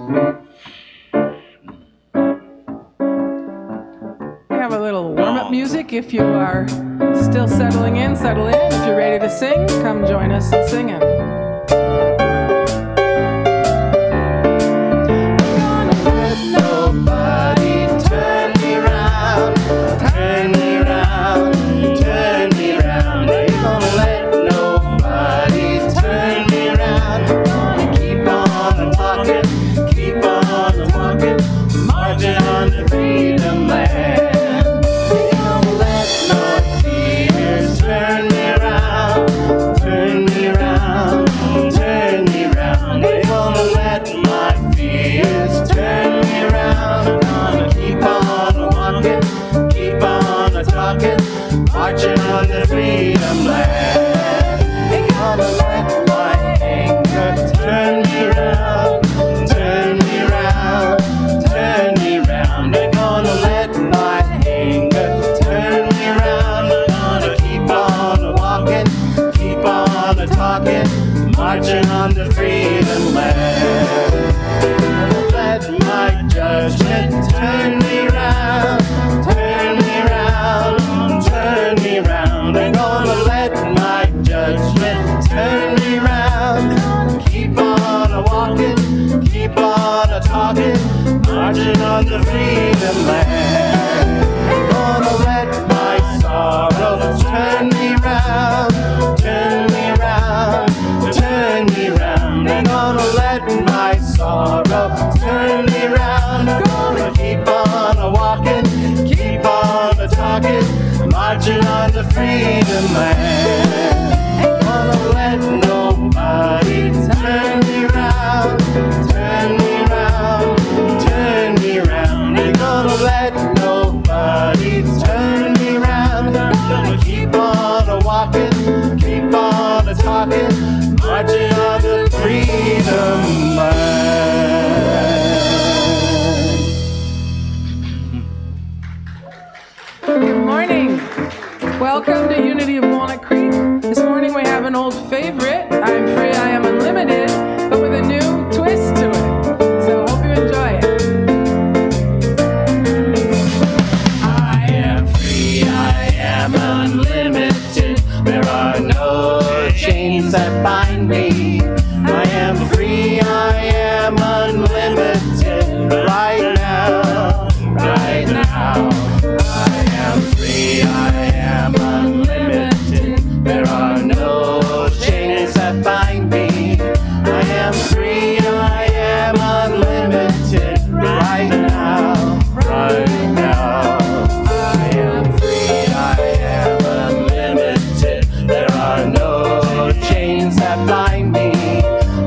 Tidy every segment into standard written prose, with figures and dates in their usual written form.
We have a little warm-up music. If you are still settling in, settle in. If you're ready to sing, come join us in singing. Marching on the freedom land. Ain't gonna let my anger turn me round, turn me round, turn me round. Ain't gonna let my anger turn me round. I'm gonna keep on walking, keep on talking, marching on the freedom land. Let my judgment turn me round, turn me round, turn me round. Ain't gonna let my judgment turn me round. Keep on walking, keep on talking, marching on the freedom land. Ain't gonna let my sorrow turn me round, turn me round, turn me round. Ain't gonna let my sorrow turn me round. Gonna keep on walking, keep on talking, marching on the freedom land. Ain't gonna let nobody turn me round, turn me round, turn me round. Ain't gonna let nobody turn me round. Gonna keep on walking, keep on talking, marching on the freedom land. Good morning. Welcome to Unity of Walnut Creek. This morning we have an old favorite, I'm Free, I Am Unlimited, but with a new twist to it. So hope you enjoy it. I am free, I am unlimited. There are no chains that bind me. I am free, I am unlimited. Right now, right now. I am free, I am unlimited. There are no chains that bind me. I am free, I am unlimited. Right now, right now. I am free, I am unlimited. There are no chains that bind me.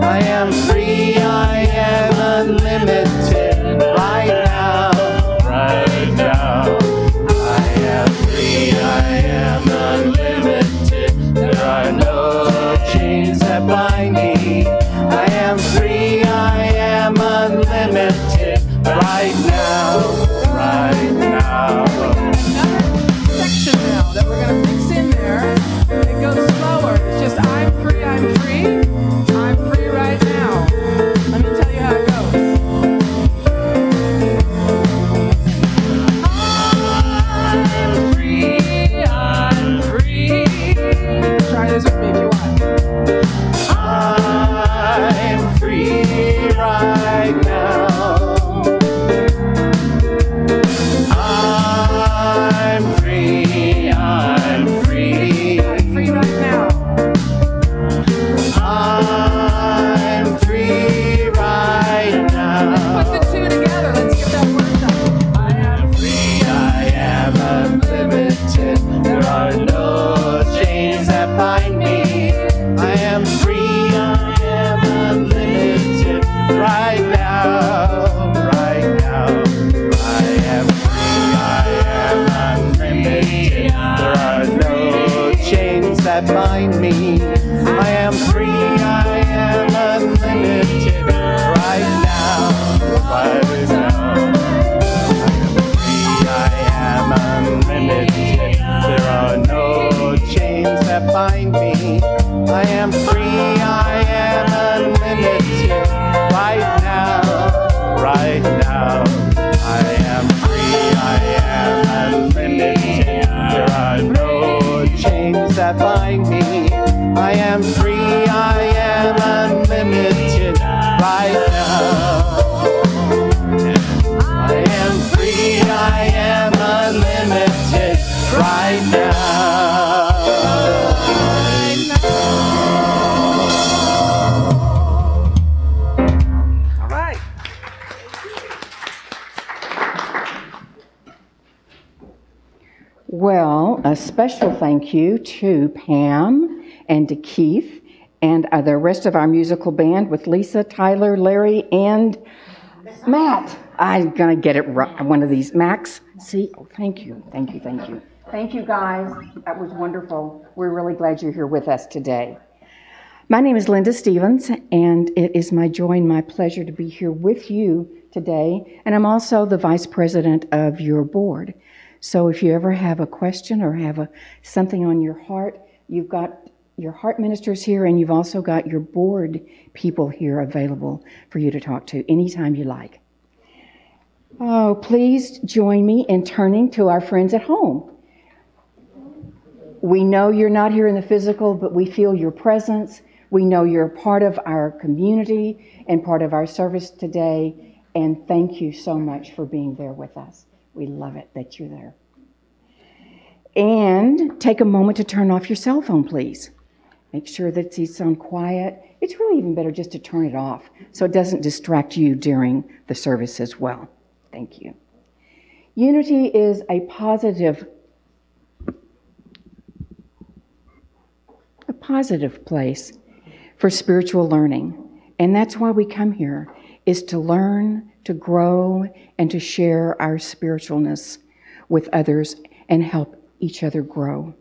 I am free, I am unlimited. Right now, right now. I am free, I am unlimited. There are no chains that bind me. I am free, I am unlimited. Right now, right now. Another section now that we're going to mix in there. It goes slower. It's just I'm free, I'm free. I'm free right now. Let me tell you how it goes. A special thank you to Pam and to Keith and the rest of our musical band with Lisa, Tyler, Larry, and Matt. I'm going to get it right. One of these. Max, see? Oh, thank you. Thank you. Thank you. Thank you, guys. That was wonderful. We're really glad you're here with us today. My name is Linda Stevens, and it is my joy and my pleasure to be here with you today. And I'm also the vice president of your board. So if you ever have a question or have something on your heart, you've got your heart ministers here, and you've also got your board people here available for you to talk to anytime you like. Oh, please join me in turning to our friends at home. We know you're not here in the physical, but we feel your presence. We know you're a part of our community and part of our service today, and thank you so much for being there with us. We love it that you're there. And take a moment to turn off your cell phone, please. Make sure that it's on quiet. It's really even better just to turn it off so it doesn't distract you during the service as well. Thank you. Unity is a positive place for spiritual learning. And that's why we come here, is to learn, to grow, and to share our spiritualness with others and help each other grow.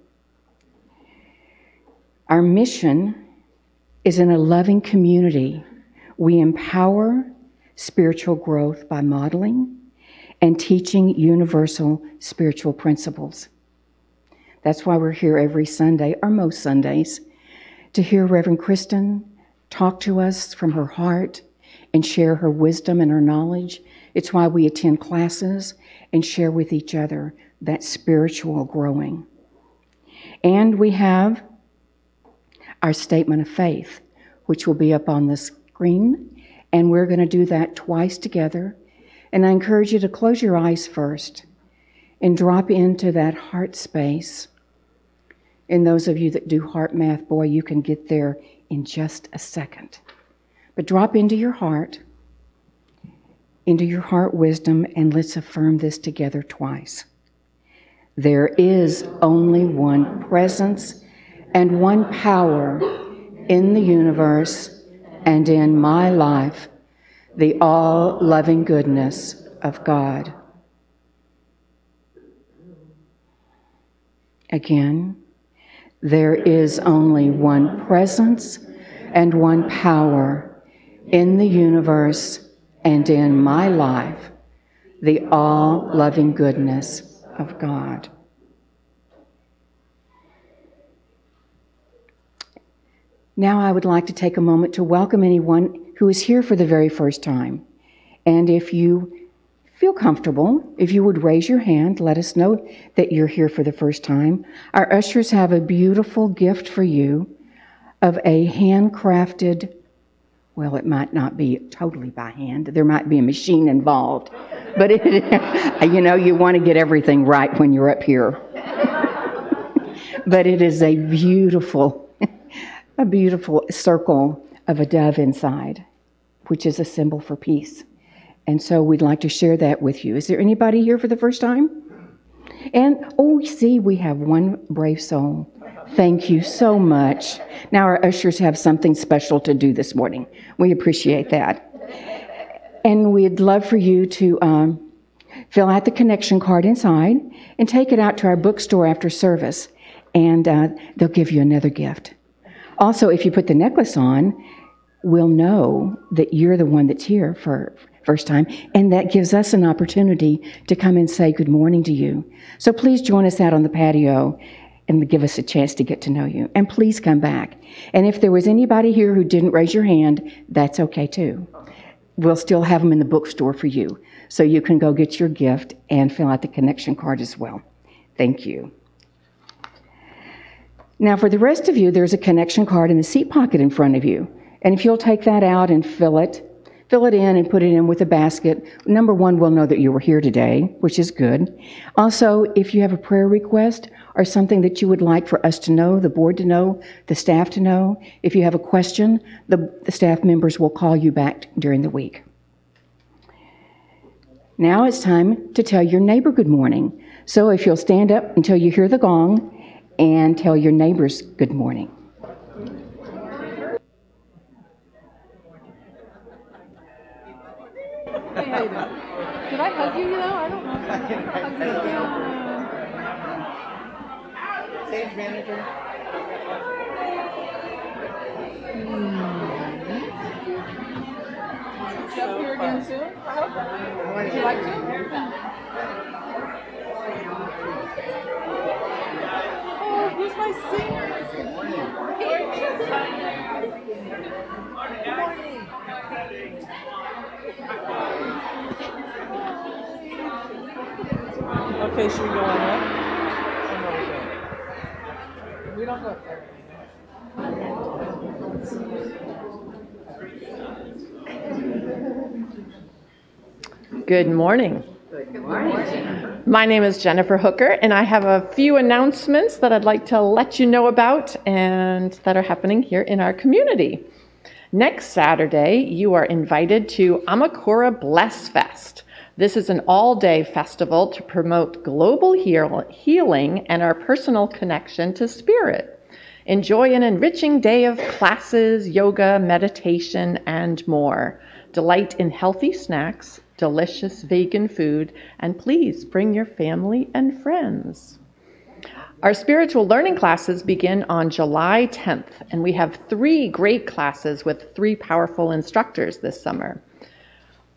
Our mission is in a loving community. We empower spiritual growth by modeling and teaching universal spiritual principles. That's why we're here every Sunday, or most Sundays, to hear Reverend Kristen talk to us from her heart and share her wisdom and her knowledge. It's why we attend classes and share with each other that spiritual growing. And we have our statement of faith, which will be up on the screen, and we're going to do that twice together. And I encourage you to close your eyes first and drop into that heart space. And those of you that do heart math, boy, you can get there in just a second. But drop into your heart wisdom, and let's affirm this together twice. There is only one presence and one power in the universe and in my life, the all-loving goodness of God. Again, there is only one presence and one power in the universe and in my life, the all-loving goodness of God. Now I would like to take a moment to welcome anyone who is here for the very first time. And if you feel comfortable, if you would raise your hand, let us know that you're here for the first time. Our ushers have a beautiful gift for you of a handcrafted, well, it might not be totally by hand. There might be a machine involved. But, you want to get everything right when you're up here. But it is a beautiful circle of a dove inside, which is a symbol for peace. And so we'd like to share that with you. Is there anybody here for the first time? And, see, we have one brave soul. Thank you so much. Now our ushers have something special to do this morning. We appreciate that. And we'd love for you to fill out the connection card inside and take it out to our bookstore after service, and they'll give you another gift. Also, if you put the necklace on, we'll know that you're the one that's here for first time, and that gives us an opportunity to come and say good morning to you. So please join us out on the patio and give us a chance to get to know you. And please come back. And if there was anybody here who didn't raise your hand, that's okay too. We'll still have them in the bookstore for you, so you can go get your gift and fill out the connection card as well. Thank you. Now for the rest of you, there's a connection card in the seat pocket in front of you. And if you'll take that out and fill it in and put it in with a basket, number one, we'll know that you were here today, which is good. Also, if you have a prayer request or something that you would like for us to know, the board to know, the staff to know, if you have a question, the staff members will call you back during the week. Now it's time to tell your neighbor good morning. So if you'll stand up until you hear the gong and tell your neighbors good morning. Hey, how you doing? Did I hug you, I don't know. Stage manager. Up here again soon, I hope. Would you like to? Oh, here's my singer. Good morning. Okay, should we go on up? Or no, we don't go up there. Good morning. My name is Jennifer Hooker, and I have a few announcements that I'd like to let you know about and that are happening here in our community. Next Saturday, you are invited to Amakura Bless Fest. This is an all-day festival to promote global healing and our personal connection to spirit. Enjoy an enriching day of classes, yoga, meditation, and more. Delight in healthy snacks, delicious vegan food, and please bring your family and friends. Our spiritual learning classes begin on July 10th, and we have 3 great classes with 3 powerful instructors this summer.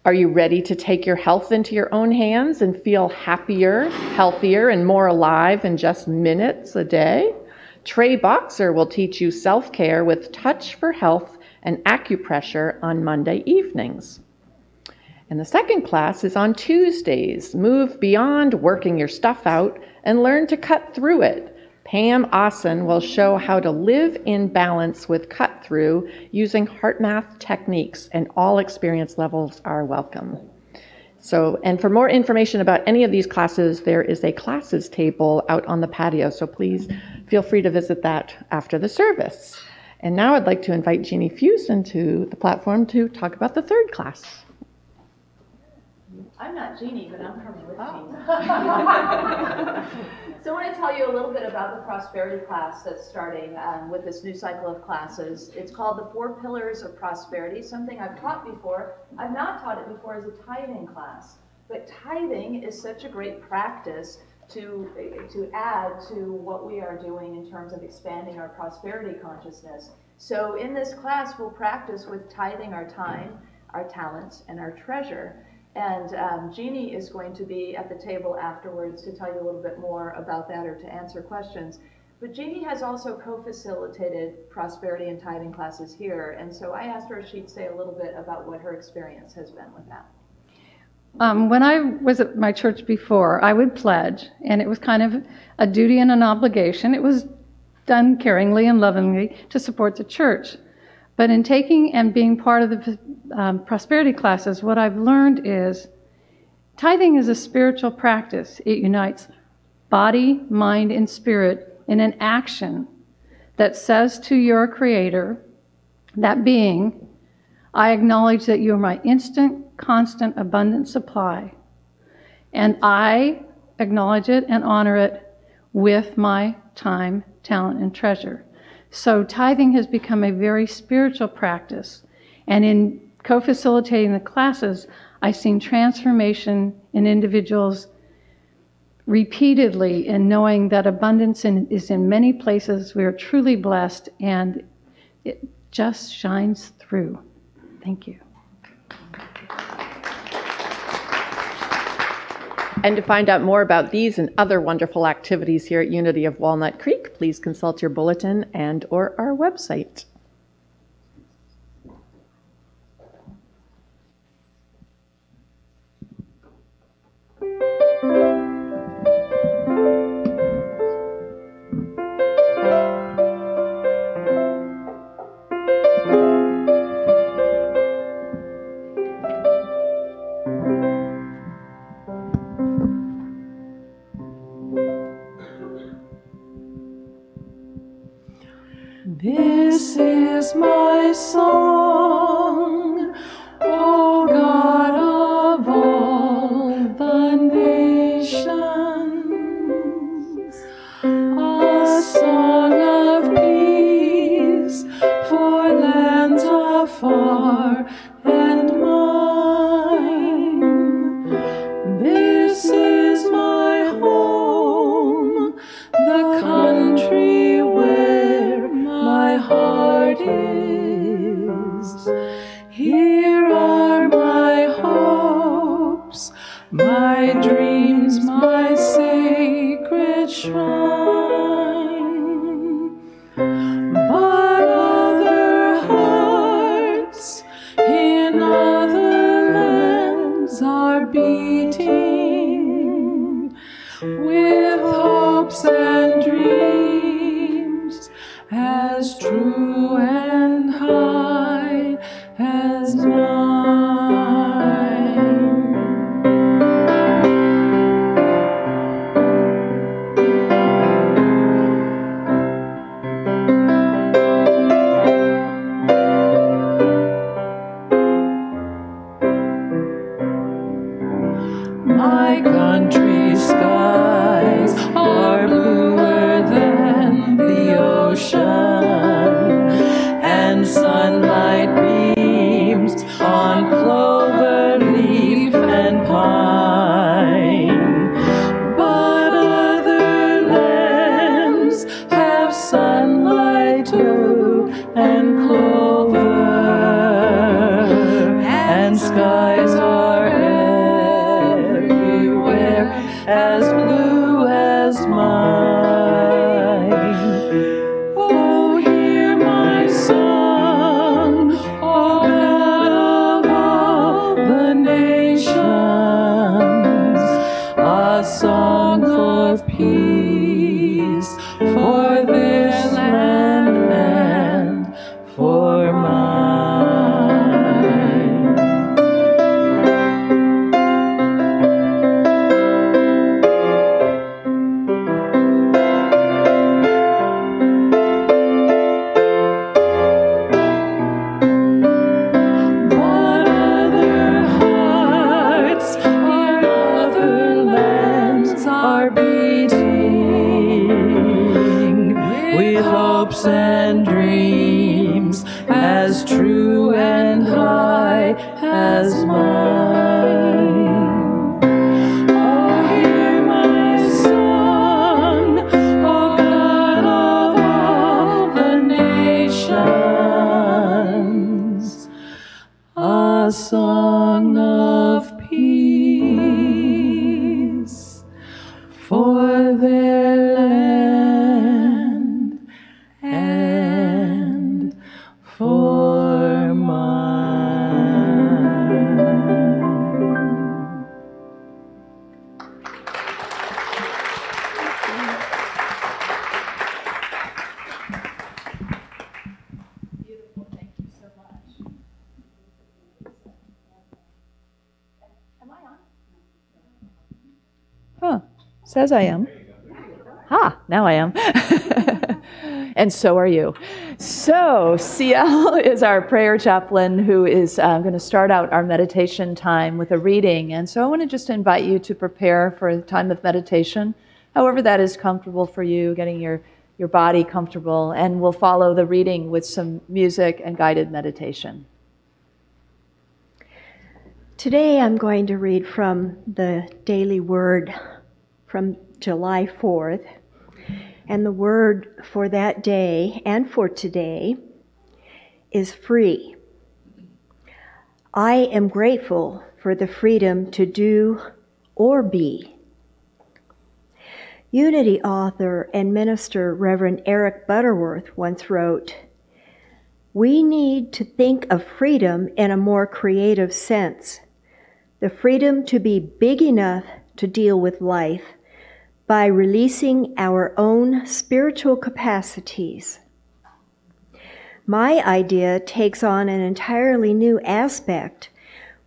Are you ready to take your health into your own hands and feel happier, healthier, and more alive in just minutes a day? Trey Boxer will teach you self-care with Touch for Health and acupressure on Monday evenings. And the second class is on Tuesdays. Move beyond working your stuff out and learn to cut through it. Pam Asen will show how to live in balance with cut through using HeartMath techniques, and all experience levels are welcome. And for more information about any of these classes, there is a classes table out on the patio, so please feel free to visit that after the service. And now I'd like to invite Jeannie Fusen to the platform to talk about the third class. I'm not Jeannie, but I'm coming with Jeannie. So I want to tell you a little bit about the prosperity class that's starting with this new cycle of classes. It's called the 4 Pillars of Prosperity, something I've taught before. I've not taught it before as a tithing class, but tithing is such a great practice to add to what we are doing in terms of expanding our prosperity consciousness. So in this class, we'll practice with tithing our time, our talents, and our treasure. And Jeannie is going to be at the table afterwards to tell you a little bit more about that or to answer questions. But Jeannie has also co-facilitated prosperity and tithing classes here. And so I asked her if she'd say a little bit about what her experience has been with that. When I was at my church before, I would pledge, and it was kind of a duty and an obligation. It was done caringly and lovingly to support the church. But in taking and being part of the prosperity classes, what I've learned is tithing is a spiritual practice. It unites body, mind, and spirit in an action that says to your Creator, that being, I acknowledge that you are my instant, constant, abundant supply. And I acknowledge it and honor it with my time, talent, and treasure. So tithing has become a very spiritual practice. And in co-facilitating the classes, I've seen transformation in individuals repeatedly in knowing that abundance is in many places. We are truly blessed, and it just shines through. Thank you. And to find out more about these and other wonderful activities here at Unity of Walnut Creek, please consult your bulletin and/or our website. This is are and mine. This is my home, the country where my heart is. Here are my hopes, my dreams, my sacred shrine. But other hearts in other lands are beating with hopes and dreams as true and high as mine. My country's skies are bluer than the ocean, and sunlight beams on clover leaf and pine. But other lands have sunlight too, and clover, and skies are everywhere as blue as mine. Oh, hear my song, oh God of all the nations, a song of peace for this land and for mine. But other hearts in other lands are beating with hopes and dreams as true and high as mine. Oh, hear my song, oh God of all the nations, a song of peace for their land and for mine. Beautiful, thank you so much. Am I on? Huh, says I am. Ha, now I am. And so are you. So CL is our prayer chaplain who is going to start out our meditation time with a reading. And so I want to just invite you to prepare for a time of meditation, however that is comfortable for you, getting your body comfortable. And we'll follow the reading with some music and guided meditation. Today I'm going to read from the Daily Word from July 4th. And the word for that day and for today is free. I am grateful for the freedom to do or be. Unity author and minister Reverend Eric Butterworth once wrote, "We need to think of freedom in a more creative sense. The freedom to be big enough to deal with life by releasing our own spiritual capacities. My idea takes on an entirely new aspect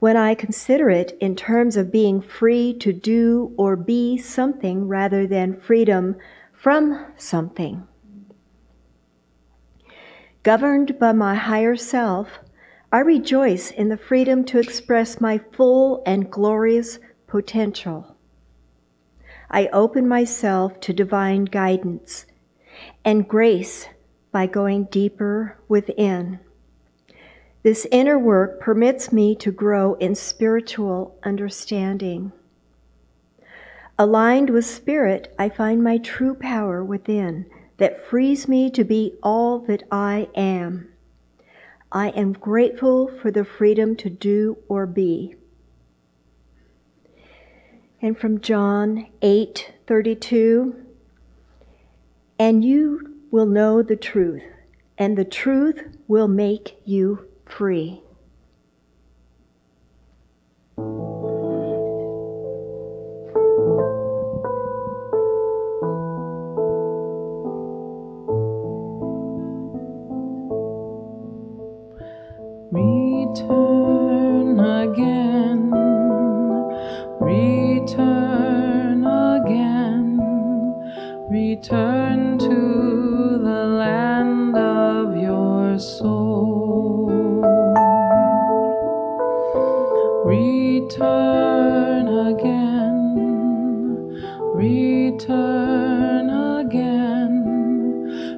when I consider it in terms of being free to do or be something rather than freedom from something. Governed by my higher self, I rejoice in the freedom to express my full and glorious potential. I open myself to divine guidance and grace by going deeper within. This inner work permits me to grow in spiritual understanding. Aligned with Spirit, I find my true power within that frees me to be all that I am. I am grateful for the freedom to do or be. And from John 8:32, and you will know the truth, and the truth will make you free. Return again, return again, return to the land of your soul. Return again, return again,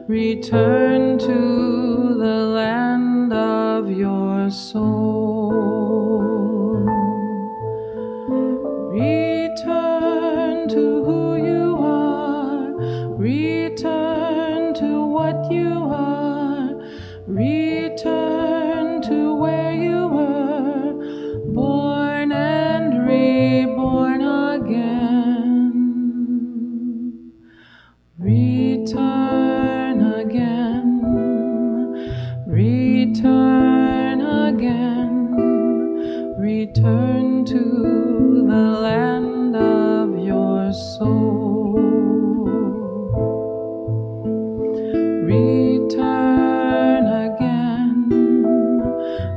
return to the land of your soul. Return to who you are, return to what you are, return to where you were, born and reborn again. Return again, return again, return to the land of your soul. Return again,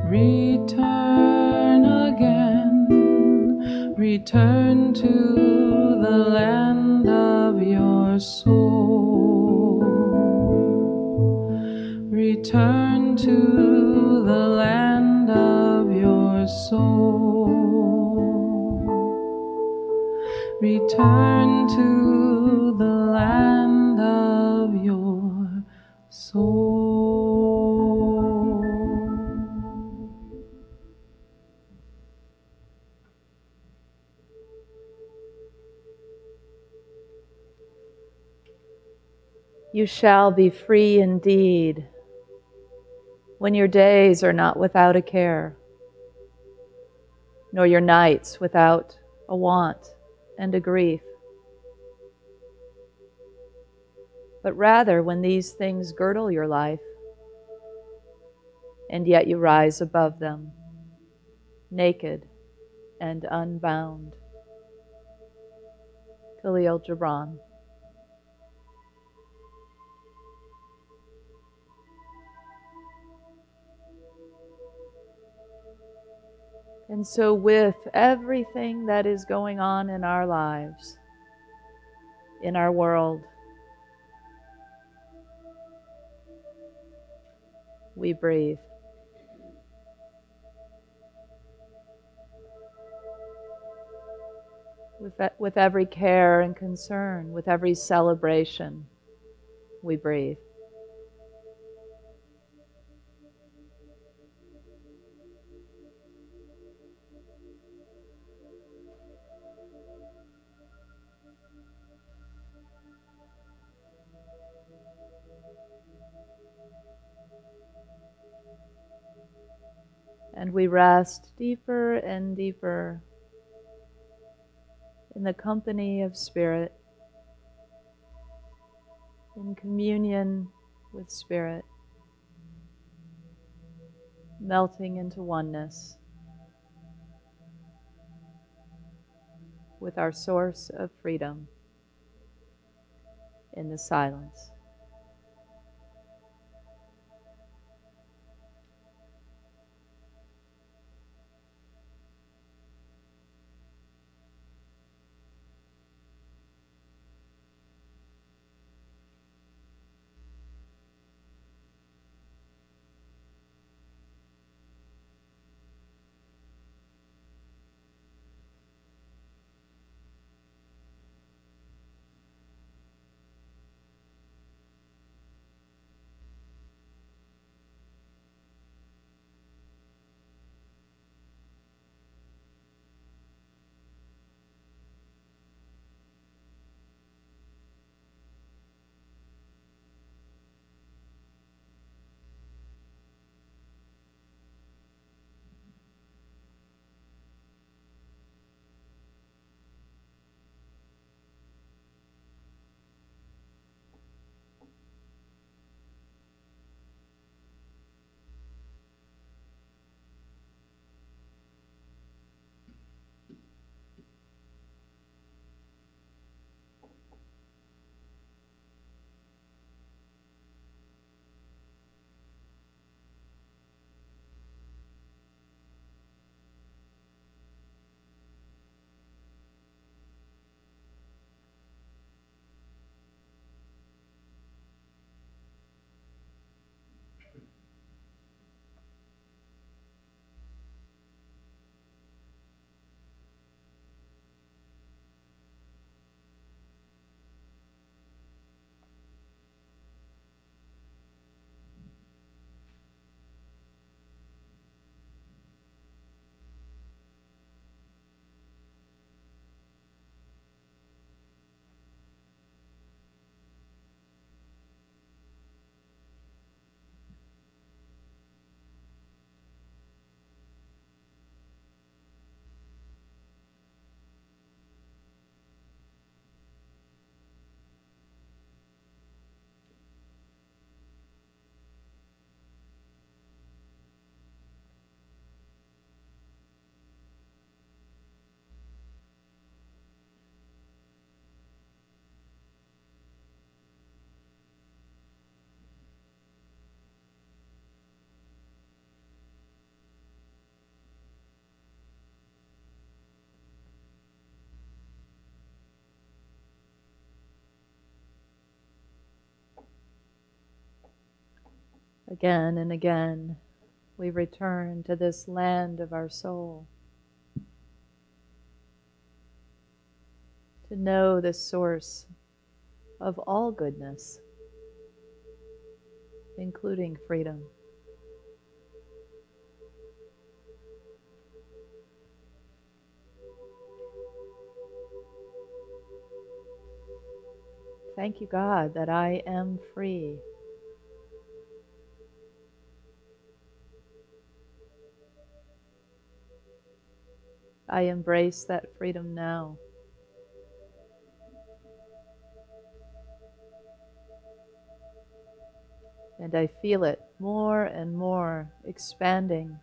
return again, return to the land of your soul. Return to the land of your soul. Return to the land of your soul. You shall be free indeed when your days are not without a care, nor your nights without a want and a grief, but rather when these things girdle your life, and yet you rise above them, naked and unbound. Khalil Gibran. And so with everything that is going on in our lives, in our world, we breathe. With every care and concern, with every celebration, we breathe. And we rest deeper and deeper in the company of Spirit, in communion with Spirit, melting into oneness with our source of freedom in the silence. Again and again, we return to this land of our soul, to know the source of all goodness, including freedom. Thank you, God, that I am free. I embrace that freedom now. And I feel it more and more expanding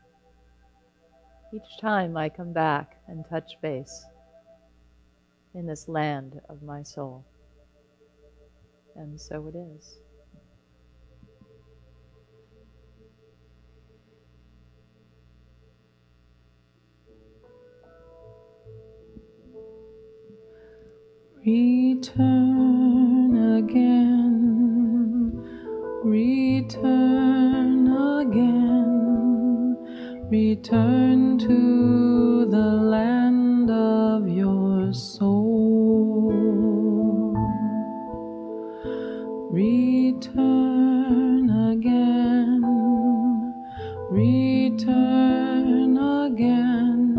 each time I come back and touch base in this land of my soul. And so it is. Return again, return again, return to the land of your soul. Return again, return again,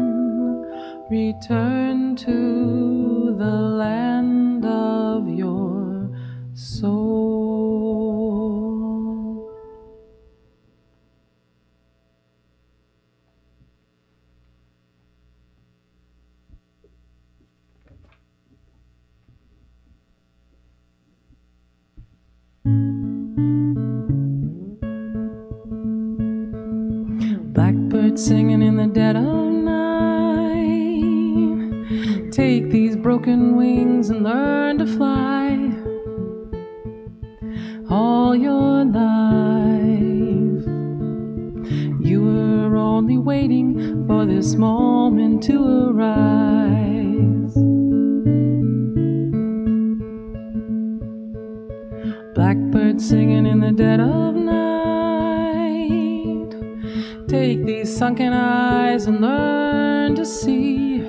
return to the land of your soul. Blackbird singing in the dead of night. Take these broken wings and learn to fly. All your life you were only waiting for this moment to arise. Blackbird singing in the dead of night. Take these sunken eyes and learn to see.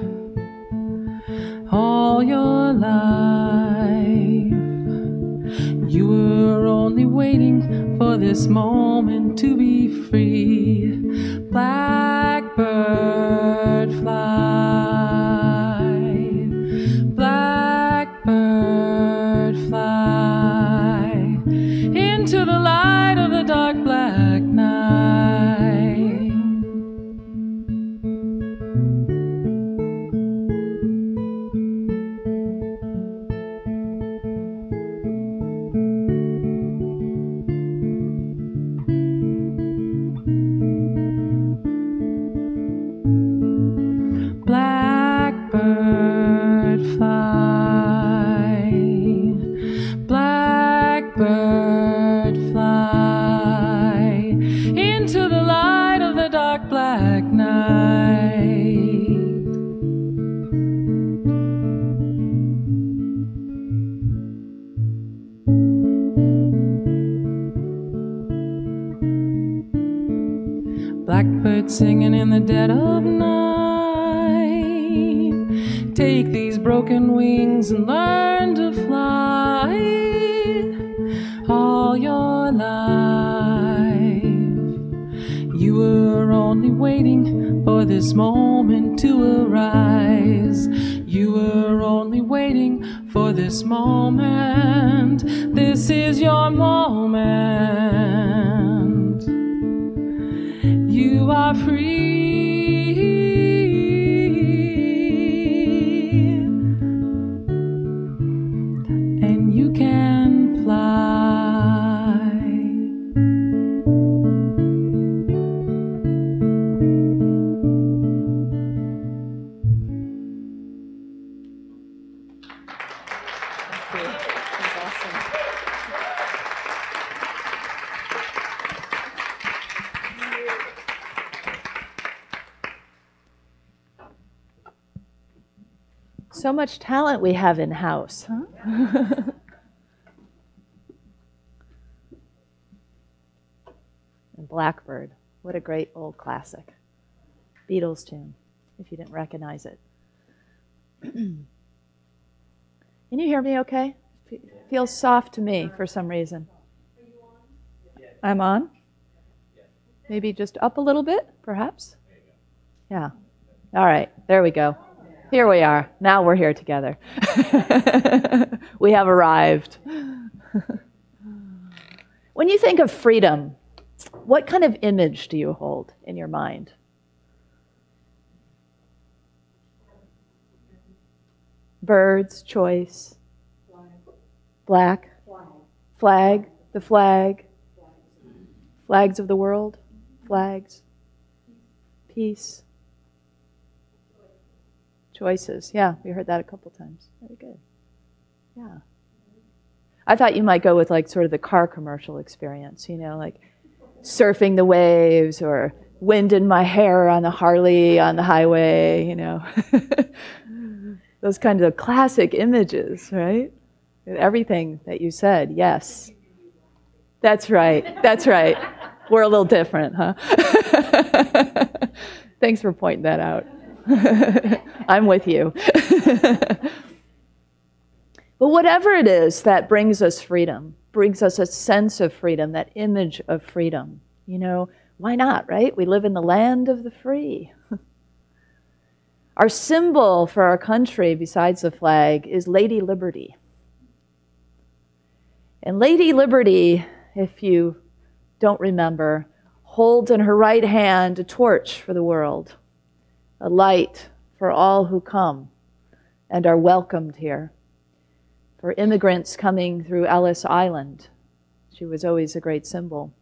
All your life you were only waiting for this moment to be free. Blackbird fly, blackbird fly into the light of the dark black night. Blackbird fly, blackbird fly into the light of the dark black night. Blackbird singing in the dead of night. Take these broken wings and learn to fly. All your life you were only waiting for this moment to arise. You were only waiting for this moment. This is your moment. You are free. And you can fly. So much talent we have in-house, huh? Blackbird. What a great old classic. Beatles tune, if you didn't recognize it. Can you hear me okay? Feels soft to me for some reason. I'm on? Maybe just up a little bit, perhaps? Yeah. All right, there we go. Here we are. Now we're here together. We have arrived. When you think of freedom, what kind of image do you hold in your mind? Birds, choice. Black. Flag. The flag. Flags of the world. Flags. Peace. Choices. Yeah, we heard that a couple times. Very good. Yeah. I thought you might go with like sort of the car commercial experience, you know, like surfing the waves or wind in my hair on the Harley on the highway, you know. Those kinds of classic images, right? Everything that you said, yes. That's right. That's right. We're a little different, huh? Thanks for pointing that out. I'm with you. But whatever it is that brings us freedom, brings us a sense of freedom, that image of freedom, you know, why not, right? We live in the land of the free. Our symbol for our country, besides the flag, is Lady Liberty. And Lady Liberty, if you don't remember, holds in her right hand a torch for the world, a light for all who come and are welcomed here. For immigrants coming through Ellis Island, she was always a great symbol.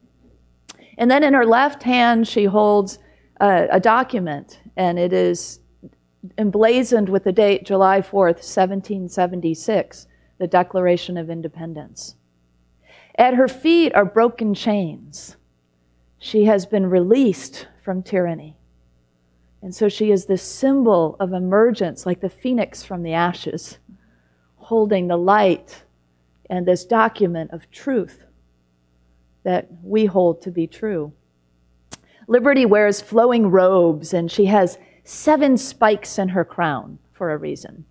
And then in her left hand, she holds a document, and it is emblazoned with the date July 4th, 1776, the Declaration of Independence. At her feet are broken chains. She has been released from tyranny. And so she is this symbol of emergence, like the phoenix from the ashes, holding the light and this document of truth that we hold to be true. Liberty wears flowing robes, and she has 7 spikes in her crown for a reason,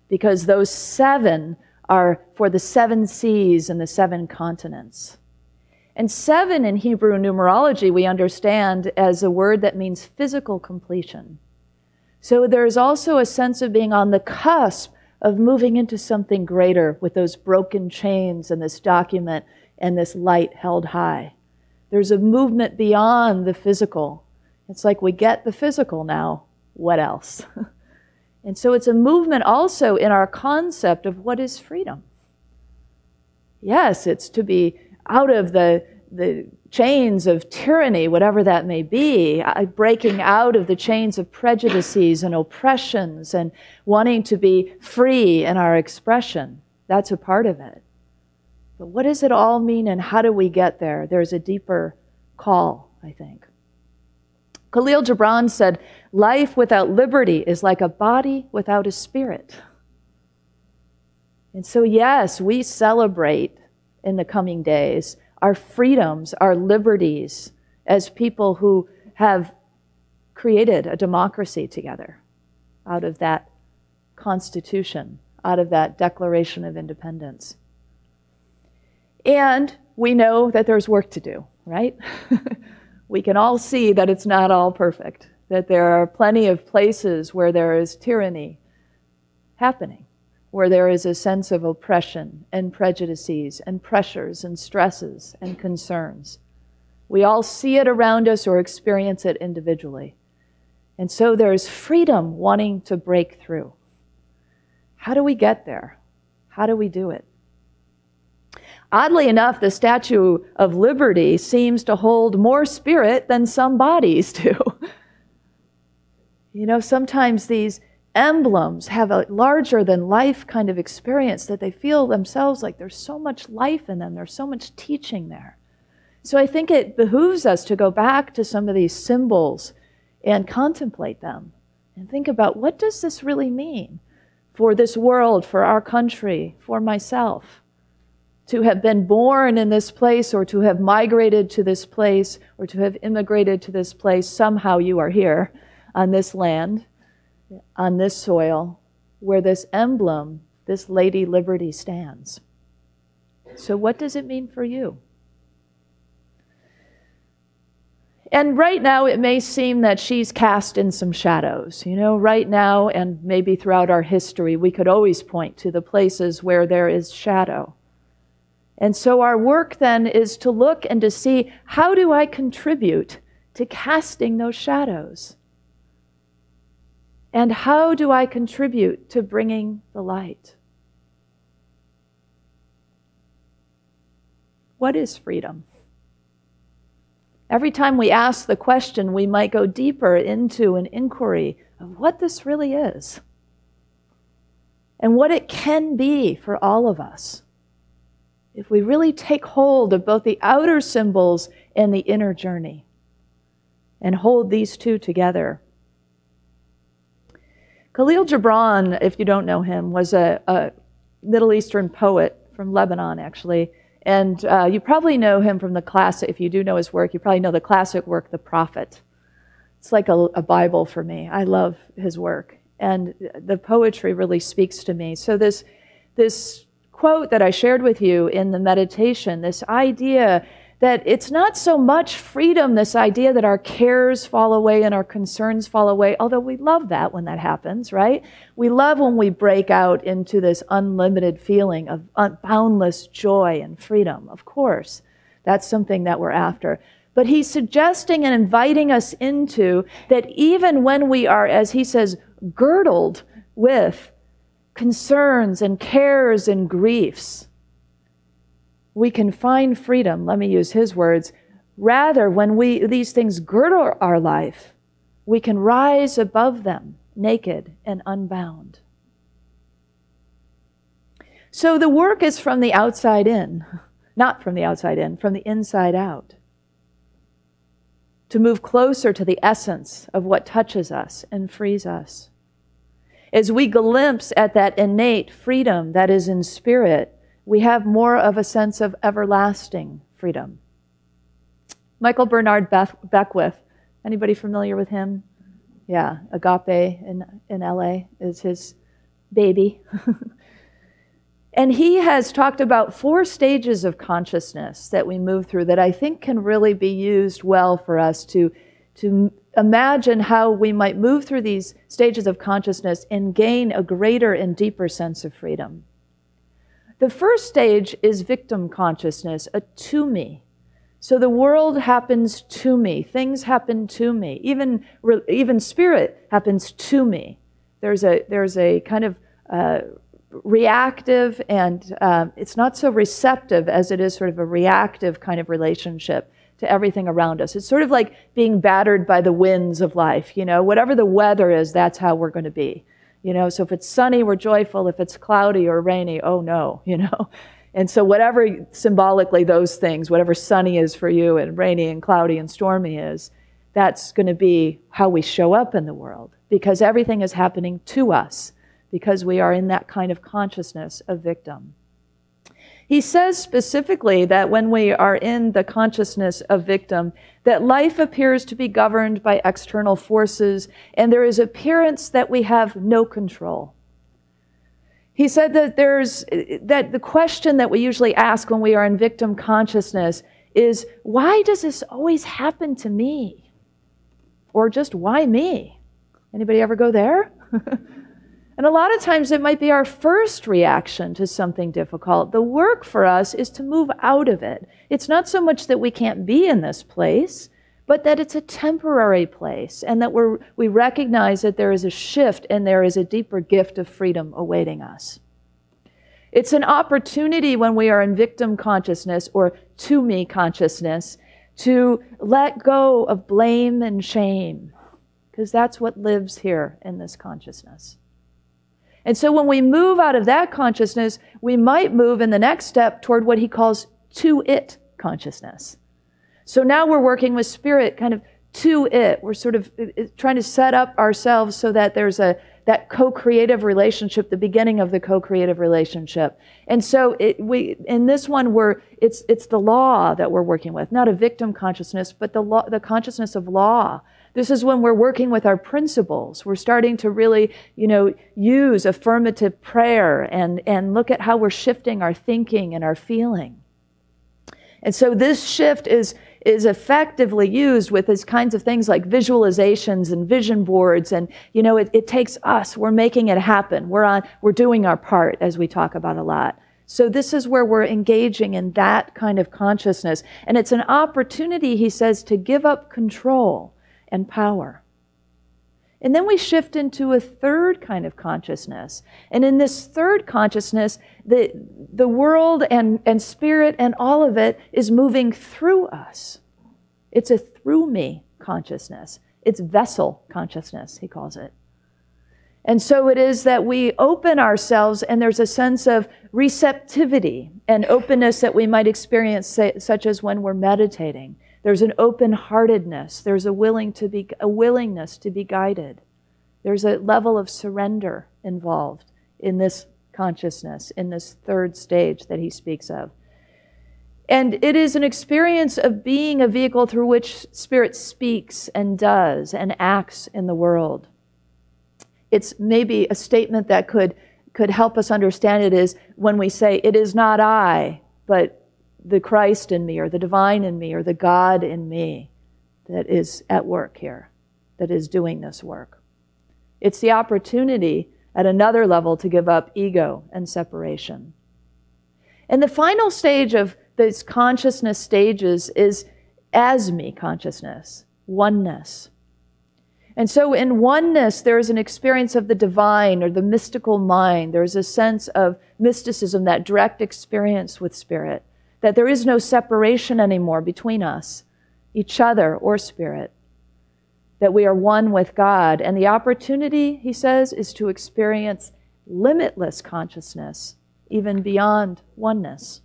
because those 7 are for the 7 seas and the 7 continents. And 7 in Hebrew numerology we understand as a word that means physical completion. So there's also a sense of being on the cusp of moving into something greater with those broken chains and this document and this light held high. There's a movement beyond the physical. It's like we get the physical now. What else? And so it's a movement also in our concept of what is freedom. Yes, it's to be out of the chains of tyranny, whatever that may be, breaking out of the chains of prejudices and oppressions and wanting to be free in our expression. That's a part of it. But what does it all mean, and how do we get there? There's a deeper call, I think. Khalil Gibran said, life without liberty is like a body without a spirit. And so, yes, we celebrate in the coming days our freedoms, our liberties, as people who have created a democracy together out of that Constitution, out of that Declaration of Independence. And we know that there's work to do, right? We can all see that it's not all perfect, that there are plenty of places where there is tyranny happening, where there is a sense of oppression and prejudices and pressures and stresses and concerns. We all see it around us or experience it individually. And so there's freedom wanting to break through. How do we get there? How do we do it? Oddly enough, the Statue of Liberty seems to hold more spirit than some bodies do. You know, sometimes these emblems have a larger than life kind of experience, that they feel themselves like there's so much life in them, there's so much teaching there. So I think it behooves us to go back to some of these symbols and contemplate them and think about, what does this really mean for this world, for our country, for myself? to have been born in this place or to have migrated to this place or to have immigrated to this place. Somehow you are here on this land, on this soil, where this emblem, this Lady Liberty, stands. So what does it mean for you? And right now it may seem that she's cast in some shadows. You know, right now and maybe throughout our history, we could always point to the places where there is shadow. And so our work then is to look and to see, how do I contribute to casting those shadows? And how do I contribute to bringing the light? What is freedom? Every time we ask the question, we might go deeper into an inquiry of what this really is and what it can be for all of us if we really take hold of both the outer symbols and the inner journey and hold these two together. Khalil Gibran, if you don't know him, was a Middle Eastern poet from Lebanon, actually. And you probably know him from the classic, if you do know his work, you probably know the classic work, The Prophet. It's like a Bible for me. I love his work. And the poetry really speaks to me. So this quote that I shared with you in the meditation, this idea that it's not so much freedom, this idea that our cares fall away and our concerns fall away, although we love that when that happens, right? We love when we break out into this unlimited feeling of boundless joy and freedom. Of course, that's something that we're after. But he's suggesting and inviting us into that even when we are, as he says, girdled with concerns and cares and griefs, we can find freedom, let me use his words. Rather, when these things girdle our life, we can rise above them, naked and unbound. So the work is from the outside in, not from the outside in, from the inside out. To move closer to the essence of what touches us and frees us. As we glimpse at that innate freedom that is in spirit, we have more of a sense of everlasting freedom. Michael Bernard Beckwith, anybody familiar with him? Yeah, Agape in LA is his baby. And he has talked about 4 stages of consciousness that we move through that I think can really be used well for us to imagine how we might move through these stages of consciousness and gain a greater and deeper sense of freedom. The first stage is victim consciousness, a to me. So the world happens to me. Things happen to me. Even spirit happens to me. There's a kind of reactive and it's not so receptive as it is sort of a reactive kind of relationship to everything around us. It's sort of like being battered by the winds of life. You know, whatever the weather is, that's how we're going to be. You know, so if it's sunny, we're joyful. If it's cloudy or rainy, oh no, you know. And so whatever symbolically those things, whatever sunny is for you and rainy and cloudy and stormy is, that's going to be how we show up in the world because everything is happening to us because we are in that kind of consciousness of victim. He says specifically that when we are in the consciousness of victim, that life appears to be governed by external forces, and there is appearance that we have no control. He said that the question that we usually ask when we are in victim consciousness is, why does this always happen to me? Or just, why me? Anybody ever go there? And a lot of times it might be our first reaction to something difficult. The work for us is to move out of it. It's not so much that we can't be in this place, but that it's a temporary place and that we recognize that there is a shift and there is a deeper gift of freedom awaiting us. It's an opportunity when we are in victim consciousness or to me consciousness to let go of blame and shame, because that's what lives here in this consciousness. And so when we move out of that consciousness, we might move in the next step toward what he calls to it consciousness. So now we're working with spirit kind of to it. We're sort of trying to set up ourselves so that there's a that co-creative relationship, the beginning of the co-creative relationship. And so in this one, it's the law that we're working with, not a victim consciousness, but the consciousness of law. This is when we're working with our principles. We're starting to really, use affirmative prayer and look at how we're shifting our thinking and our feeling. And so this shift is effectively used with these kinds of things like visualizations and vision boards. And, it takes us. We're making it happen. We're doing our part, as we talk about a lot. So this is where we're engaging in that kind of consciousness. And it's an opportunity, he says, to give up control and power. And then we shift into a third kind of consciousness. And in this third consciousness, the world and spirit and all of it is moving through us. It's a through me consciousness. It's vessel consciousness, he calls it. And so it is that we open ourselves, and there's a sense of receptivity and openness that we might experience, such as when we're meditating. There's an open-heartedness. There's a willingness to be guided. There's a level of surrender involved in this consciousness, in this third stage that he speaks of. And it is an experience of being a vehicle through which Spirit speaks and does and acts in the world. It's maybe a statement that could help us understand it is when we say, it is not I, but the Christ in me, or the divine in me, or the God in me that is at work here, that is doing this work. It's the opportunity at another level to give up ego and separation. And the final stage of these consciousness stages is as-me consciousness, oneness. And so in oneness, there is an experience of the divine or the mystical mind. There's a sense of mysticism, that direct experience with Spirit, that there is no separation anymore between us, each other, or Spirit, that we are one with God. And the opportunity, he says, is to experience limitless consciousness, even beyond oneness.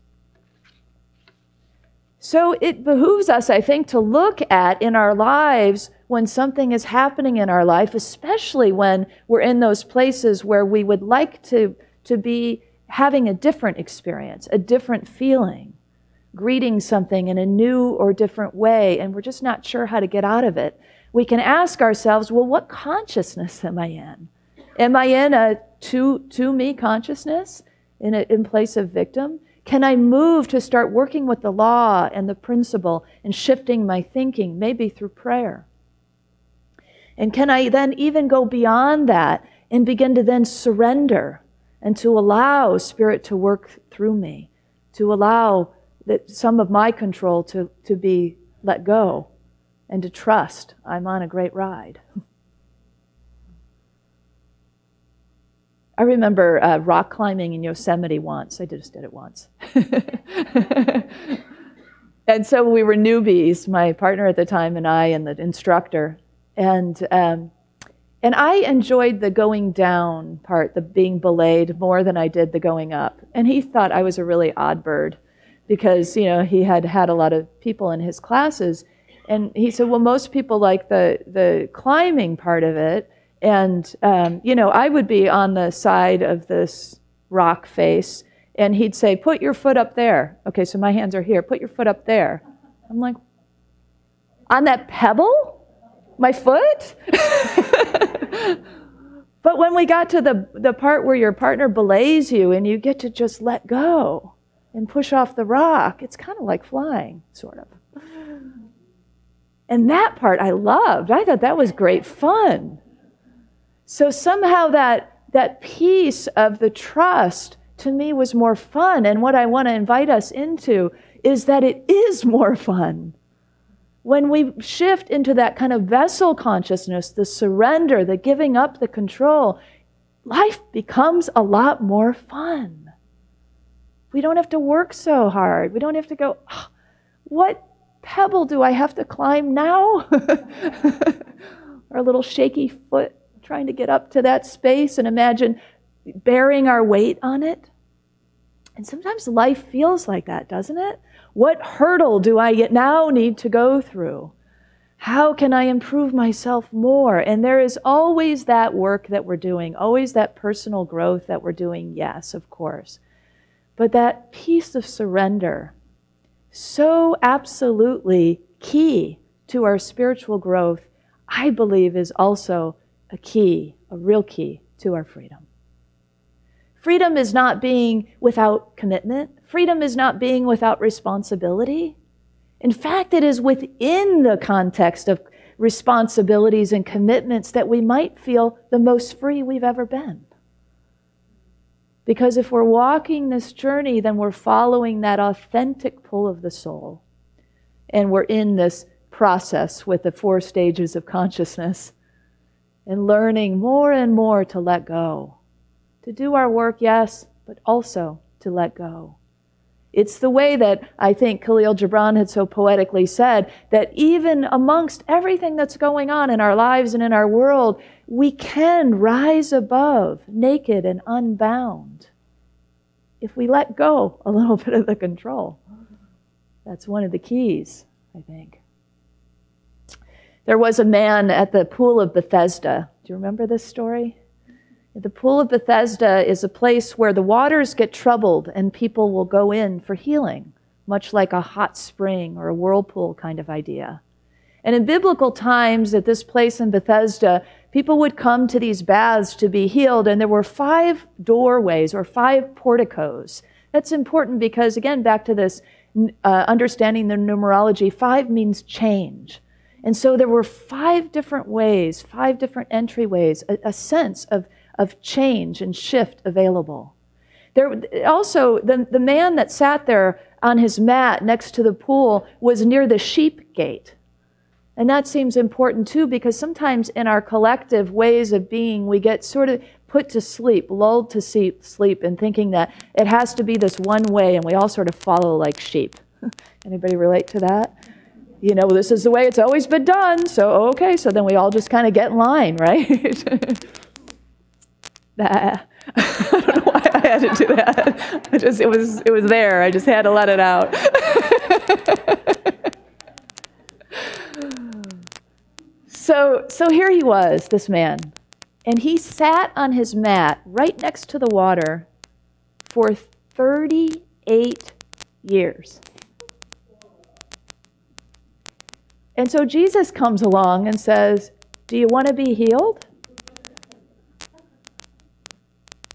So it behooves us, I think, to look at in our lives when something is happening in our life, especially when we're in those places where we would like to be having a different experience, a different feeling, greeting something in a new or different way, and we're just not sure how to get out of it. We can ask ourselves, well, what consciousness am I in? Am I in a to-me consciousness, in place of victim? Can I move to start working with the law and the principle and shifting my thinking, maybe through prayer? And can I then even go beyond that and begin to then surrender and to allow Spirit to work through me, to allow that some of my control to be let go and to trust I'm on a great ride. I remember rock climbing in Yosemite once. I just did it once. And so we were newbies, my partner at the time and I and the instructor. And I enjoyed the going down part, the being belayed, more than I did the going up. And he thought I was a really odd bird because, he had a lot of people in his classes. And he said, well, most people like the climbing part of it. And, I would be on the side of this rock face, and he'd say, put your foot up there. Okay, so my hands are here. Put your foot up there. I'm like, on that pebble? My foot? But when we got to the part where your partner belays you and you get to just let go and push off the rock, it's kind of like flying, sort of. And that part I loved. I thought that was great fun. So somehow that piece of the trust to me was more fun. And what I want to invite us into is that it is more fun. When we shift into that kind of vessel consciousness, the surrender, the giving up the control, life becomes a lot more fun. We don't have to work so hard. We don't have to go, oh, what pebble do I have to climb now? Our little shaky foot trying to get up to that space and imagine bearing our weight on it. And sometimes life feels like that, doesn't it? What hurdle do I now need to go through? How can I improve myself more? And there is always that work that we're doing, always that personal growth that we're doing, yes, of course. But that piece of surrender, so absolutely key to our spiritual growth, I believe is also a key, a real key to our freedom. Freedom is not being without commitment. Freedom is not being without responsibility. In fact, it is within the context of responsibilities and commitments that we might feel the most free we've ever been. Because if we're walking this journey, then we're following that authentic pull of the soul. And we're in this process with the 4 stages of consciousness and learning more and more to let go. To do our work, yes, but also to let go. It's the way that I think Khalil Gibran had so poetically said that even amongst everything that's going on in our lives and in our world, we can rise above, naked and unbound, if we let go a little bit of the control. That's one of the keys, I think. There was a man at the Pool of Bethesda. Do you remember this story? The Pool of Bethesda is a place where the waters get troubled and people will go in for healing, much like a hot spring or a whirlpool kind of idea. And in biblical times, at this place in Bethesda, people would come to these baths to be healed, and there were 5 doorways or 5 porticos. That's important because, again, back to this understanding the numerology, 5 means change. And so there were 5 different ways, 5 different entryways, a sense of change and shift available. There also, the man that sat there on his mat next to the pool was near the sheep gate. And that seems important too, because sometimes in our collective ways of being, we get sort of put to sleep, lulled to sleep, and thinking that it has to be this one way, and we all sort of follow like sheep. Anybody relate to that? You know, this is the way it's always been done, so okay, so then we all just kind of get in line, right? I don't know why I had to do that. It was there. I just had to let it out. So here he was, this man, and he sat on his mat right next to the water for 38 years. And so Jesus comes along and says, "Do you want to be healed?"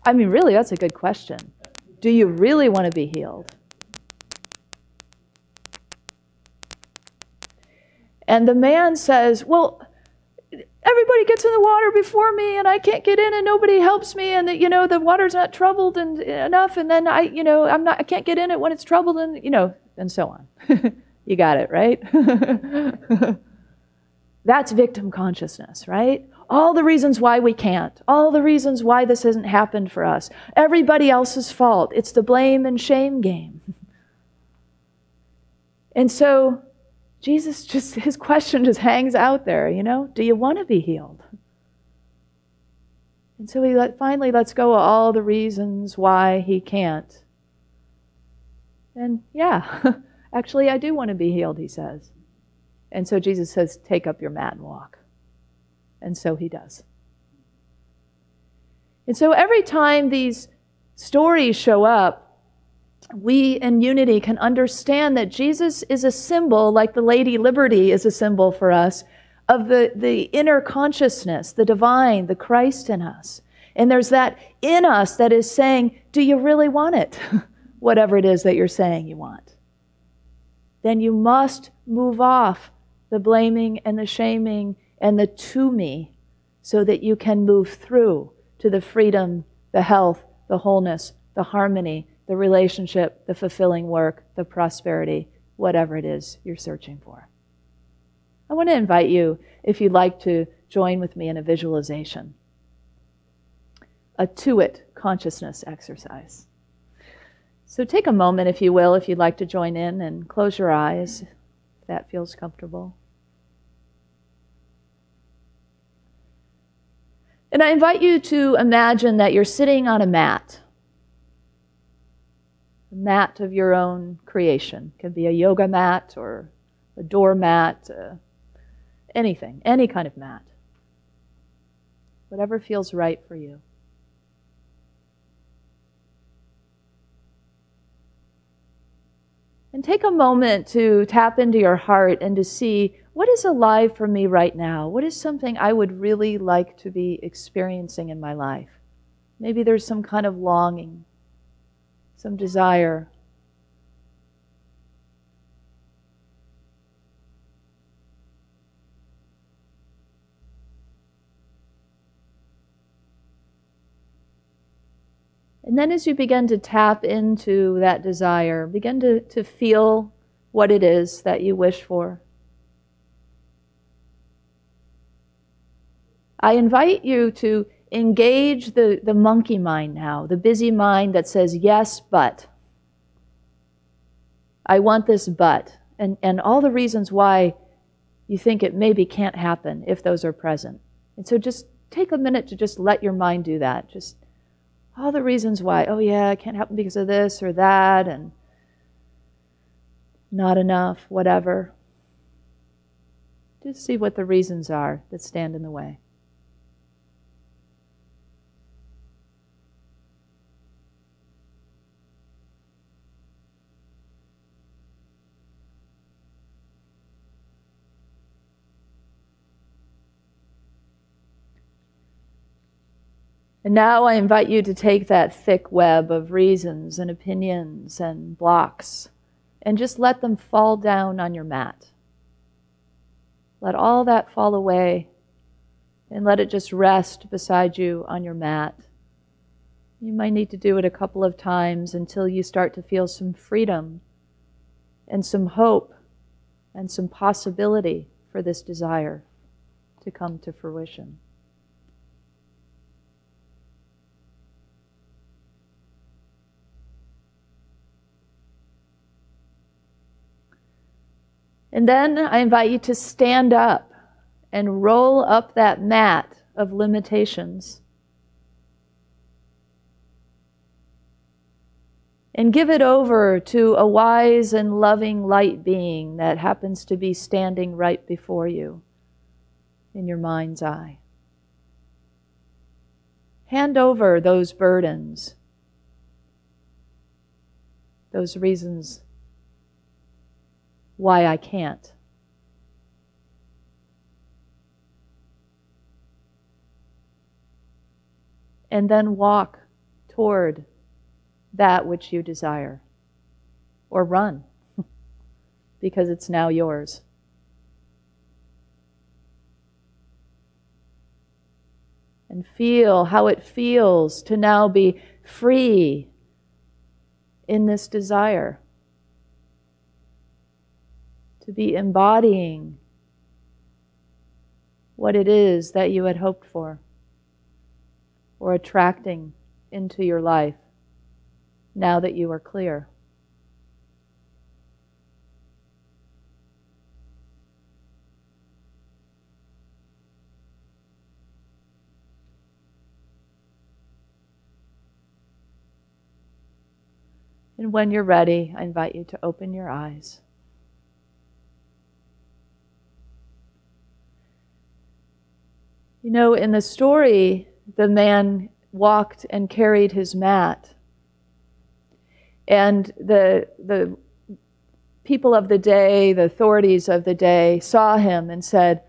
I mean, really, that's a good question. Do you really want to be healed? And the man says, "Well, everybody gets in the water before me, and I can't get in, and nobody helps me, and the water's not troubled enough, and then I can't get in it when it's troubled, and so on." You got it, right? That's victim consciousness, right? All the reasons why we can't. All the reasons why this hasn't happened for us. Everybody else's fault. It's the blame and shame game. And so Jesus his question just hangs out there, do you want to be healed? And so he finally lets go of all the reasons why he can't. And yeah, actually I do want to be healed, he says. And so Jesus says, "Take up your mat and walk." And so he does. And so every time these stories show up, we in Unity can understand that Jesus is a symbol, like the Lady Liberty is a symbol for us, of the inner consciousness, the divine, the Christ in us. And there's that in us that is saying, do you really want it? Whatever it is that you're saying you want. Then you must move off the blaming and the shaming and the to me, so that you can move through to the freedom, the health, the wholeness, the harmony, the relationship, the fulfilling work, the prosperity, whatever it is you're searching for. I want to invite you, if you'd like to join with me in a visualization, a to-it consciousness exercise. So take a moment, if you will, if you'd like to join in, and close your eyes, if that feels comfortable. And I invite you to imagine that you're sitting on a mat of your own creation. It could be a yoga mat or a doormat, anything, any kind of mat. Whatever feels right for you. And take a moment to tap into your heart and to see, what is alive for me right now? What is something I would really like to be experiencing in my life? Maybe there's some kind of longing, some desire. And then as you begin to tap into that desire, begin to feel what it is that you wish for. I invite you to engage the monkey mind now, the busy mind that says, yes, but. I want this but. And all the reasons why you think it maybe can't happen if those are present. And so just take a minute to just let your mind do that. Just all the reasons why, oh yeah, it can't happen because of this or that, and not enough, whatever. Just see what the reasons are that stand in the way. And now I invite you to take that thick web of reasons and opinions and blocks and just let them fall down on your mat. Let all that fall away and let it just rest beside you on your mat. You might need to do it a couple of times until you start to feel some freedom and some hope and some possibility for this desire to come to fruition. And then I invite you to stand up and roll up that mat of limitations and give it over to a wise and loving light being that happens to be standing right before you in your mind's eye. Hand over those burdens, those reasons why I can't. And then walk toward that which you desire. Or run, because it's now yours. And feel how it feels to now be free in this desire. To be embodying what it is that you had hoped for or attracting into your life now that you are clear. And when you're ready, I invite you to open your eyes. You know, in the story, the man walked and carried his mat. And the people of the day, the authorities of the day, saw him and said,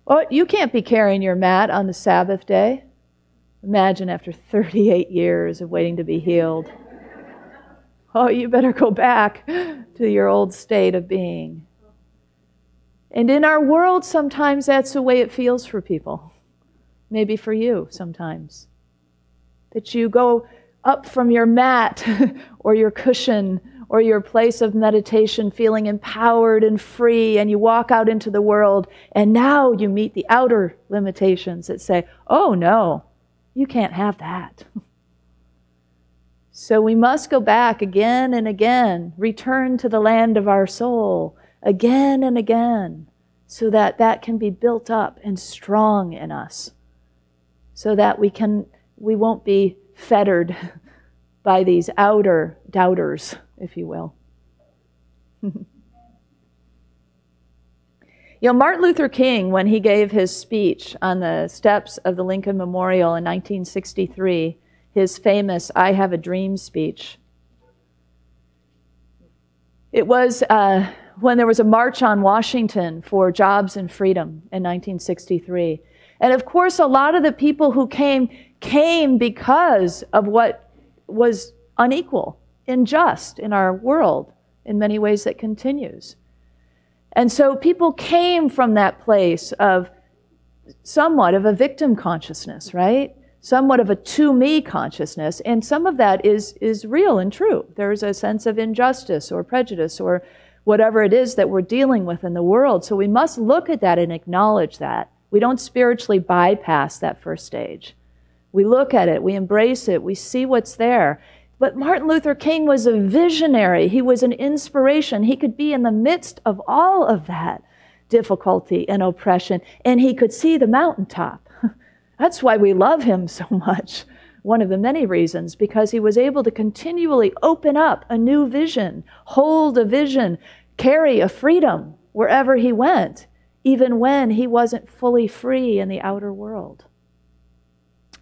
"Oh, you can't be carrying your mat on the Sabbath day." Imagine after 38 years of waiting to be healed. Oh, you better go back to your old state of being. And in our world, sometimes that's the way it feels for people. Maybe for you sometimes. That you go up from your mat or your cushion or your place of meditation feeling empowered and free, and you walk out into the world, and now you meet the outer limitations that say, oh no, you can't have that. So we must go back again and again, return to the land of our soul again and again, so that that can be built up and strong in us. So that we won't be fettered by these outer doubters, if you will. You know, Martin Luther King, when he gave his speech on the steps of the Lincoln Memorial in 1963, his famous "I Have a Dream" speech, it was when there was a march on Washington for jobs and freedom in 1963. And of course, a lot of the people who came because of what was unequal, unjust in our world, in many ways that continues. And so people came from that place of somewhat of a victim consciousness, right? Somewhat of a to-me consciousness, and some of that is real and true. There's a sense of injustice or prejudice or whatever it is that we're dealing with in the world. So we must look at that and acknowledge that. We don't spiritually bypass that first stage. We look at it, we embrace it, we see what's there. But Martin Luther King was a visionary. He was an inspiration. He could be in the midst of all of that difficulty and oppression, and he could see the mountaintop. That's why we love him so much. One of the many reasons, because he was able to continually open up a new vision, hold a vision, carry a freedom wherever he went, even when he wasn't fully free in the outer world.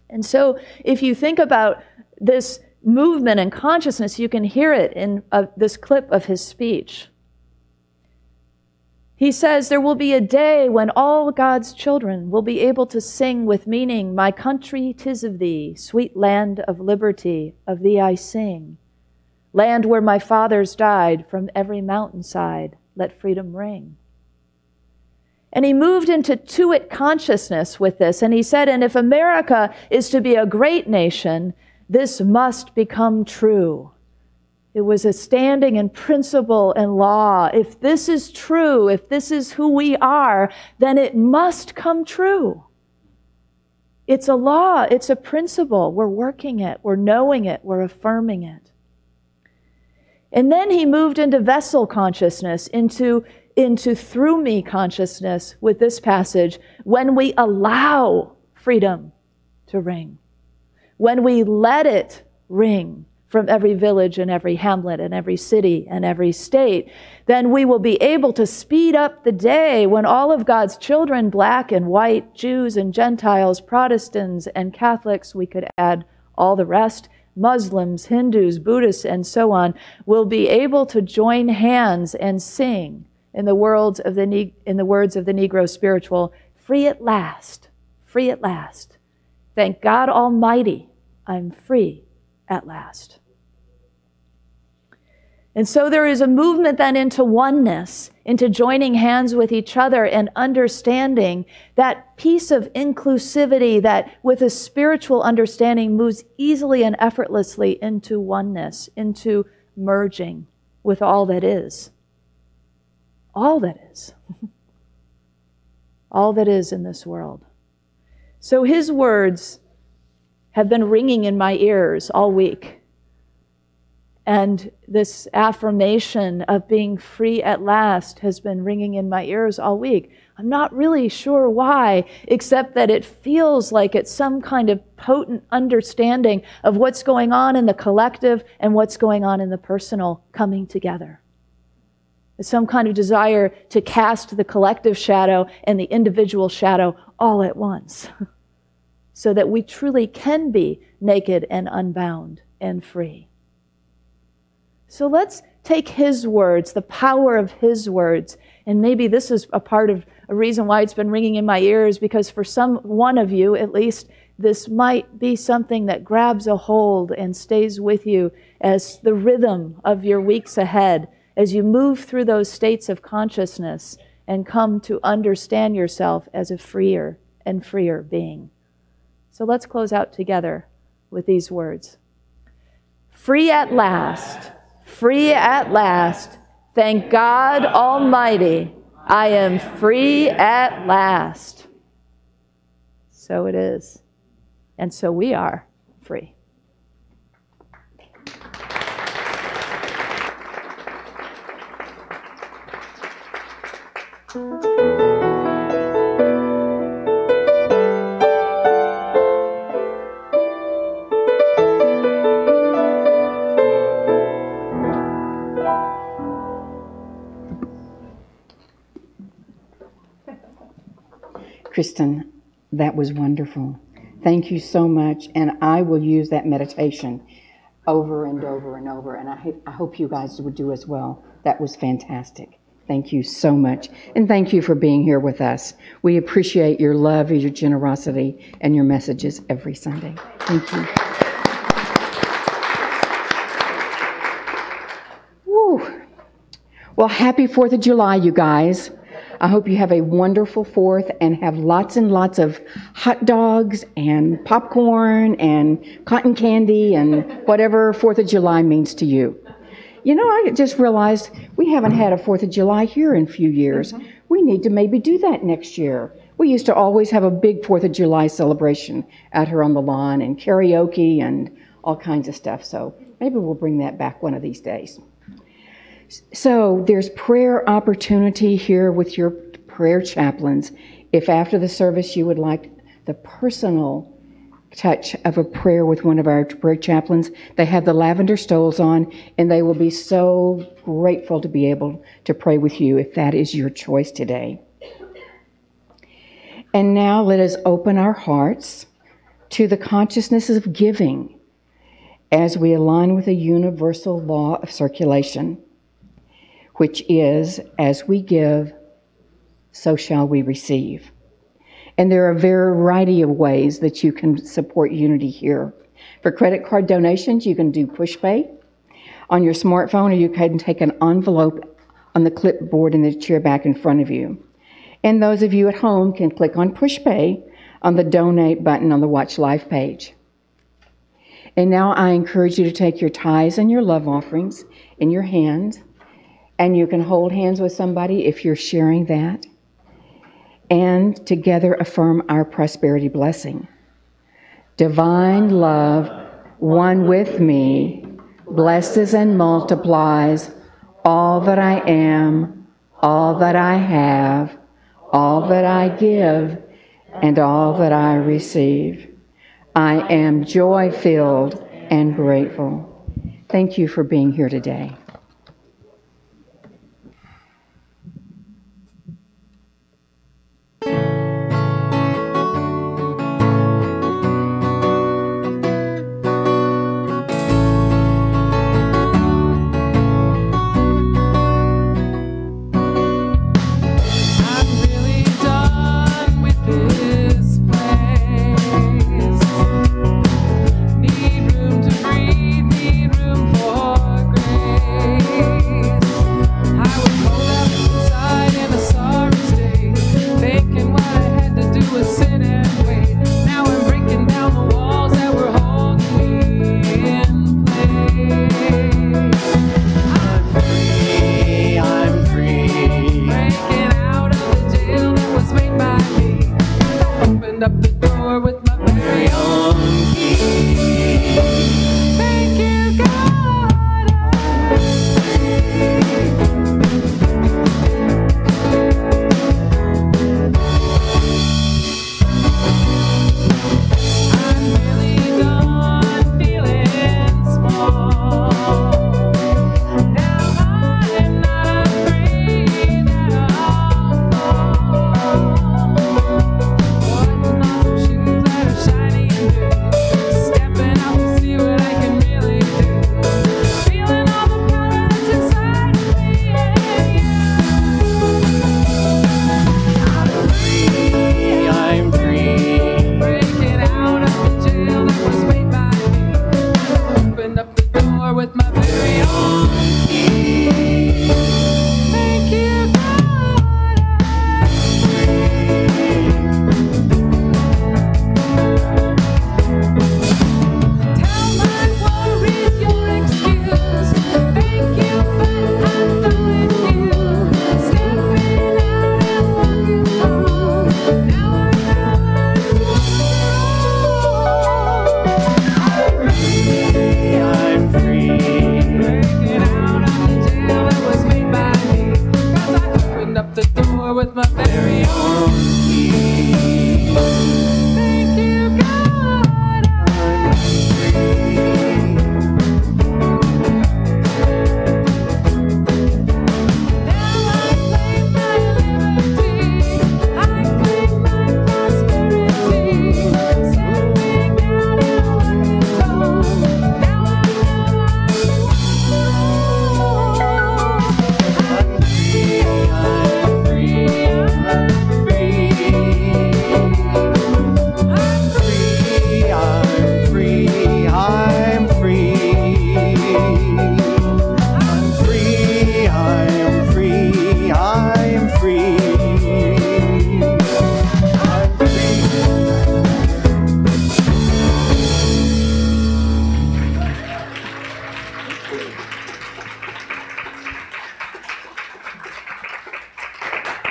And so if you think about this movement and consciousness, you can hear it in this clip of his speech. He says, "There will be a day when all God's children will be able to sing with meaning, 'My country, 'tis of thee, sweet land of liberty, of thee I sing. Land where my fathers died, from every mountainside, let freedom ring.'" And he moved into to-it consciousness with this, and he said, "And if America is to be a great nation, this must become true." It was a standing in principle and law. If this is true, if this is who we are, then it must come true. It's a law, it's a principle. We're working it, we're knowing it, we're affirming it. And then he moved into vessel consciousness, into through me consciousness with this passage, when we allow freedom to ring. When we let it ring from every village and every hamlet and every city and every state, then we will be able to speed up the day when all of God's children, black and white, Jews and Gentiles, Protestants and Catholics, we could add all the rest, Muslims, Hindus, Buddhists, and so on, will be able to join hands and sing in the words of the Negro spiritual, "Free at last, free at last. Thank God Almighty, I'm free at last." And so there is a movement then into oneness, into joining hands with each other and understanding that piece of inclusivity that with a spiritual understanding moves easily and effortlessly into oneness, into merging with all that is. All that is. All that is in this world. So his words have been ringing in my ears all week. And this affirmation of being free at last has been ringing in my ears all week. I'm not really sure why, except that it feels like it's some kind of potent understanding of what's going on in the collective and what's going on in the personal coming together. It's some kind of desire to cast the collective shadow and the individual shadow all at once, so that we truly can be naked and unbound and free. So let's take his words, the power of his words, and maybe this is a part of a reason why it's been ringing in my ears, because for one of you, at least, this might be something that grabs a hold and stays with you as the rhythm of your weeks ahead, as you move through those states of consciousness and come to understand yourself as a freer and freer being. So let's close out together with these words. Free at last. Free at last. Thank God Almighty, I am free at last. So it is. And so we are free. Kristen, that was wonderful. Thank you so much. And I will use that meditation over and over and over. And I hope you guys would do as well. That was fantastic. Thank you so much. And thank you for being here with us. We appreciate your love, your generosity, and your messages every Sunday. Thank you. Woo. Well, happy 4th of July, you guys. I hope you have a wonderful 4th and have lots and lots of hot dogs and popcorn and cotton candy and whatever 4th of July means to you. You know, I just realized we haven't had a 4th of July here in a few years. We need to maybe do that next year. We used to always have a big 4th of July celebration out here on the lawn and karaoke and all kinds of stuff. So maybe we'll bring that back one of these days. So there's prayer opportunity here with your prayer chaplains. If after the service you would like the personal touch of a prayer with one of our prayer chaplains, they have the lavender stoles on, and they will be so grateful to be able to pray with you if that is your choice today. And now let us open our hearts to the consciousness of giving as we align with the universal law of circulation, which is, as we give, so shall we receive. And there are a variety of ways that you can support Unity here. For credit card donations, you can do PushPay on your smartphone, or you can take an envelope on the clipboard in the chair back in front of you. And those of you at home can click on PushPay on the Donate button on the Watch Live page. And now I encourage you to take your tithes and your love offerings in your hands, and you can hold hands with somebody if you're sharing that, and together affirm our prosperity blessing. Divine love, one with me, blesses and multiplies all that I am, all that I have, all that I give, and all that I receive. I am joy-filled and grateful. Thank you for being here today.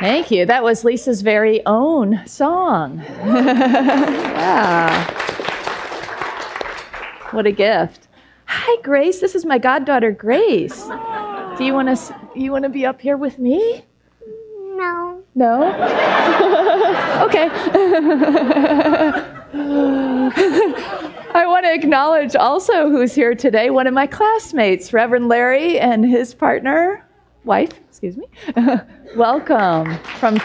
Thank you. That was Lisa's very own song. Yeah. What a gift. Hi, Grace. This is my goddaughter, Grace. Do you want to be up here with me? No. No? Okay. I want to acknowledge also who's here today, one of my classmates, Reverend Larry and his wife, welcome, from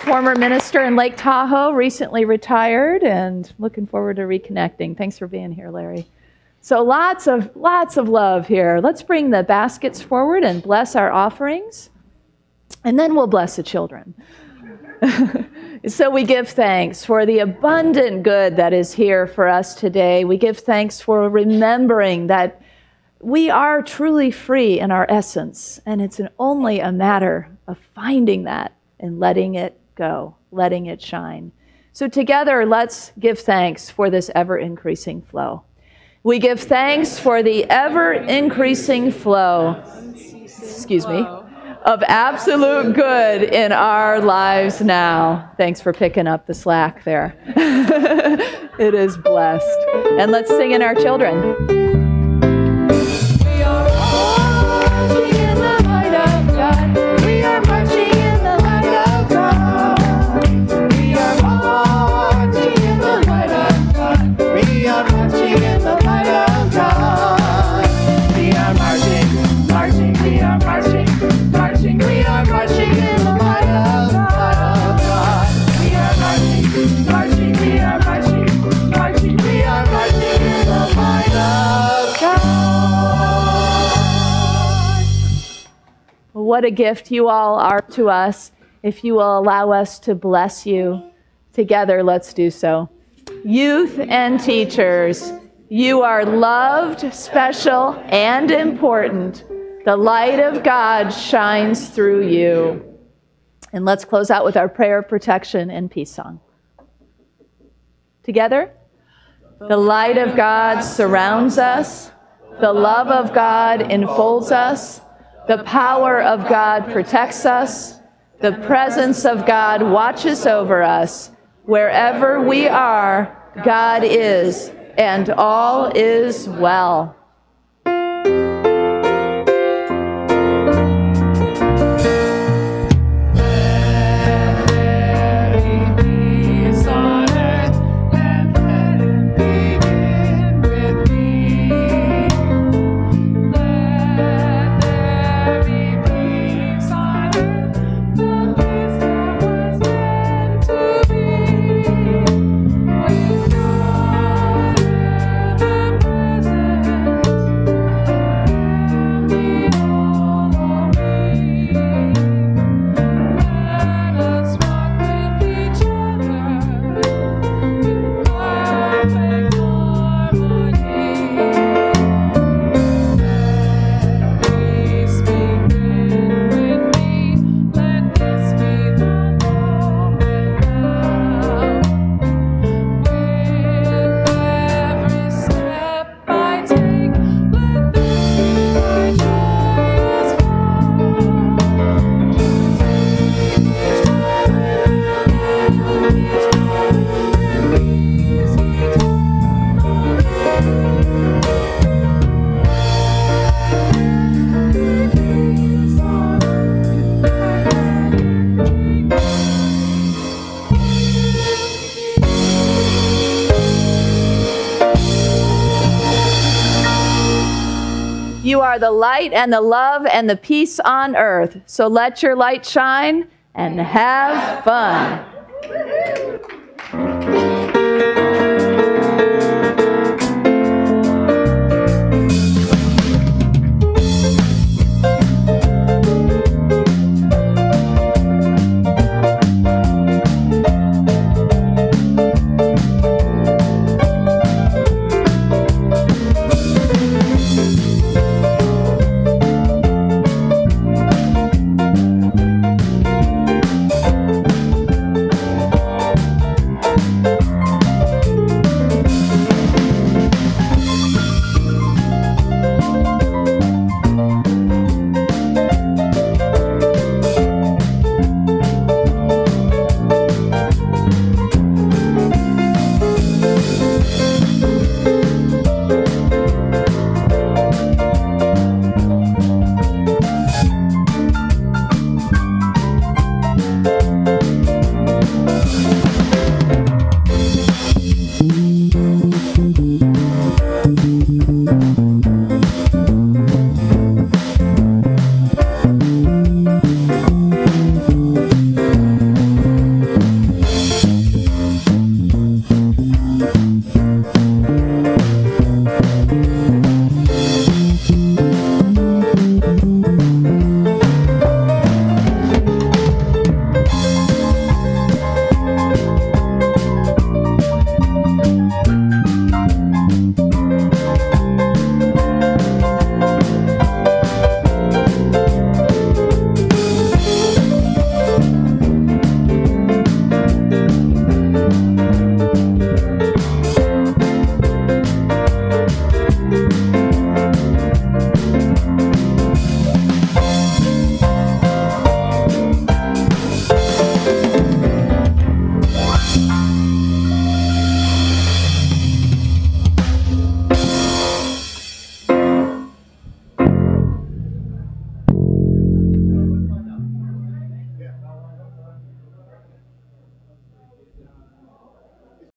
former minister in Lake Tahoe, recently retired, and looking forward to reconnecting. Thanks for being here, Larry. So lots of love here. Let's bring the baskets forward and bless our offerings, and then we'll bless the children. So we give thanks for the abundant good that is here for us today. We give thanks for remembering that we are truly free in our essence, and it's only a matter of finding that and letting it go, letting it shine. So together, let's give thanks for this ever-increasing flow. We give thanks for the ever-increasing flow, of absolute good in our lives now. Thanks for picking up the slack there. It is blessed. And let's sing in our children. We are marching in the light of God. We are marching in the light of God. We are marching in the light of God. We are marching in the light of God. We are marching, marching, we are marching, marching, we are marching in the light of God. We are marching, marching, we are marching, marching, we are marching in the light of God. What a gift you all are to us. If you will allow us to bless you together, let's do so. Youth and teachers, you are loved, special, and important. The light of God shines through you. And let's close out with our prayer of protection and peace song. Together, the light of God surrounds us. The love of God enfolds us. The power of God protects us. The presence of God watches over us. Wherever we are, God is, and all is well. You are the light and the love and the peace on earth. So let your light shine and have fun.